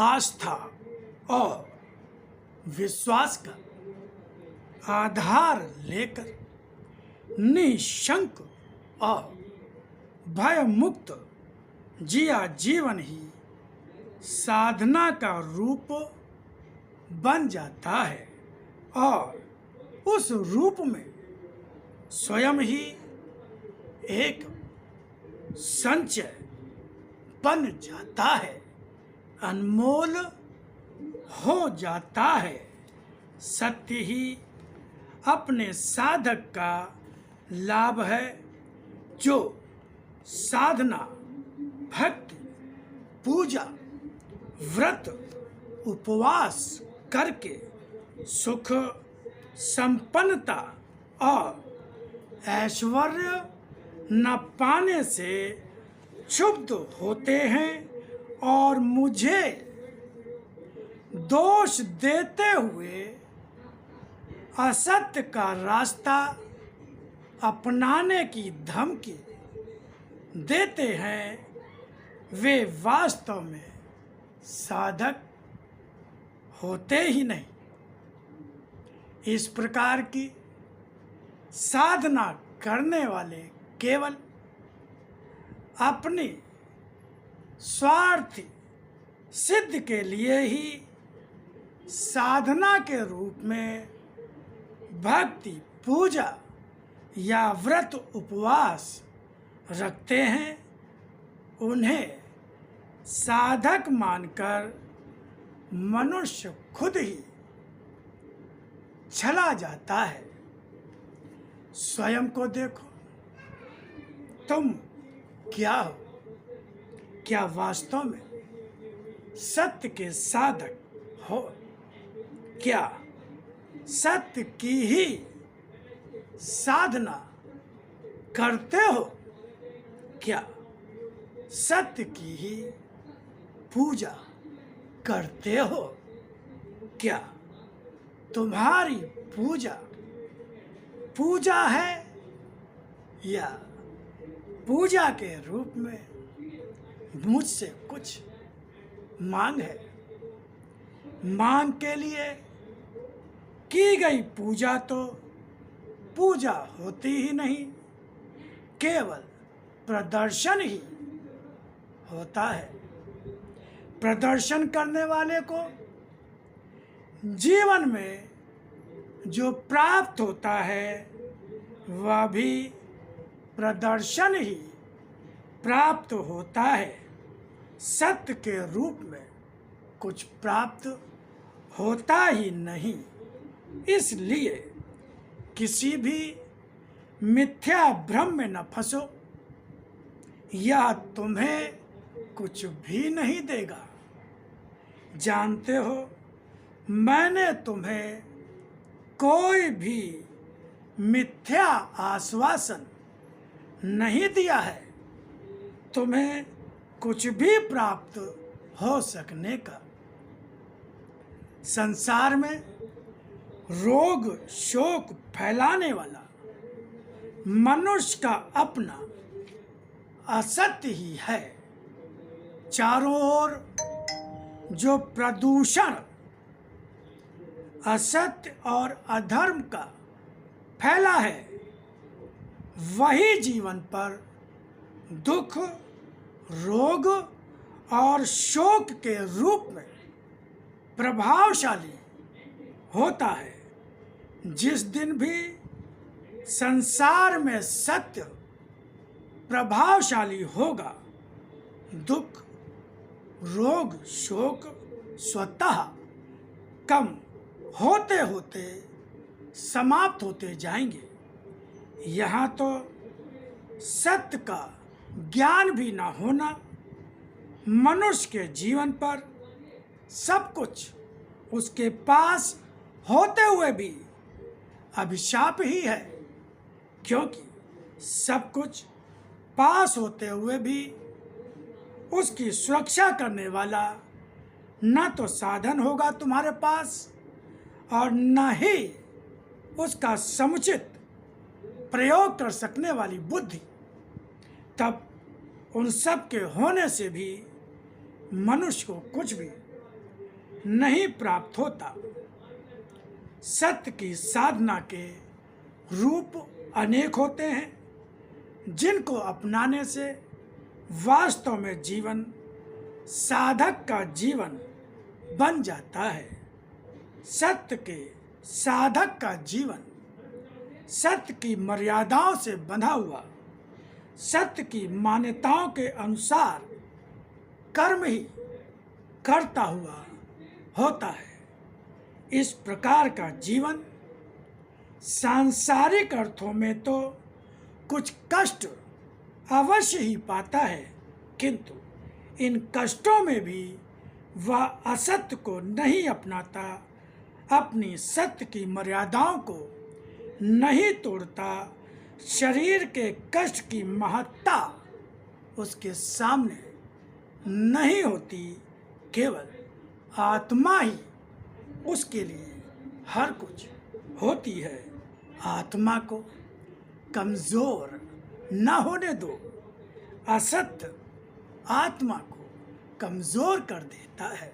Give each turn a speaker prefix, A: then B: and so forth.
A: आस्था और विश्वास का आधार लेकर निशंक और भय मुक्त जिया जीवन ही साधना का रूप बन जाता है और उस रूप में स्वयं ही एक संचय बन जाता है, अनमोल हो जाता है। सत्य ही अपने साधक का लाभ है, जो साधना, भक्ति, पूजा, व्रत, उपवास करके सुख, संपन्नता और ऐश्वर्य न पाने से क्षुब्ध होते हैं और मुझे दोष देते हुए असत्य का रास्ता अपनाने की धमकी देते हैं, वे वास्तव में साधक होते ही नहीं। इस प्रकार की साधना करने वाले केवल अपनी स्वार्थी सिद्ध के लिए ही साधना के रूप में भक्ति, पूजा या व्रत, उपवास रखते हैं। उन्हें साधक मानकर मनुष्य खुद ही चला जाता है। स्वयं को देखो, तुम क्या हो? क्या वास्तव में सत्य के साधक हो? क्या सत्य की ही साधना करते हो? क्या सत्य की ही पूजा करते हो? क्या तुम्हारी पूजा है या पूजा के रूप में मुझसे कुछ मांग है? मांग के लिए की गई पूजा तो पूजा होती ही नहीं, केवल प्रदर्शन ही होता है। प्रदर्शन करने वाले को जीवन में जो प्राप्त होता है वह भी प्रदर्शन ही प्राप्त होता है। सत्य के रूप में कुछ प्राप्त होता ही नहीं। इसलिए किसी भी मिथ्या भ्रम में न फंसो। यह तुम्हें कुछ भी नहीं देगा। जानते हो, मैंने तुम्हें कोई भी मिथ्या आश्वासन नहीं दिया है तुम्हें कुछ भी प्राप्त हो सकने का। संसार में रोग शोक फैलाने वाला मनुष्य का अपना असत्य ही है। चारों ओर जो प्रदूषण असत्य और अधर्म का फैला है, वही जीवन पर दुख, रोग और शोक के रूप में प्रभावशाली होता है। जिस दिन भी संसार में सत्य प्रभावशाली होगा, दुख, रोग, शोक स्वतः कम होते होते समाप्त होते जाएंगे। यहाँ तो सत्य का ज्ञान भी ना होना मनुष्य के जीवन पर सब कुछ उसके पास होते हुए भी अभिशाप ही है, क्योंकि सब कुछ पास होते हुए भी उसकी सुरक्षा करने वाला न तो साधन होगा तुम्हारे पास और न ही उसका समुचित प्रयोग कर सकने वाली बुद्धि। तब उन सब के होने से भी मनुष्य को कुछ भी नहीं प्राप्त होता। सत्य की साधना के रूप अनेक होते हैं, जिनको अपनाने से वास्तव में जीवन साधक का जीवन बन जाता है। सत्य के साधक का जीवन सत्य की मर्यादाओं से बंधा हुआ, सत्य की मान्यताओं के अनुसार कर्म ही करता हुआ होता है। इस प्रकार का जीवन सांसारिक अर्थों में तो कुछ कष्ट अवश्य ही पाता है, किंतु इन कष्टों में भी वह असत्य को नहीं अपनाता, अपनी सत्य की मर्यादाओं को नहीं तोड़ता। शरीर के कष्ट की महत्ता उसके सामने नहीं होती, केवल आत्मा ही उसके लिए हर कुछ होती है। आत्मा को कमज़ोर न होने दो। असत्य आत्मा को कमज़ोर कर देता है।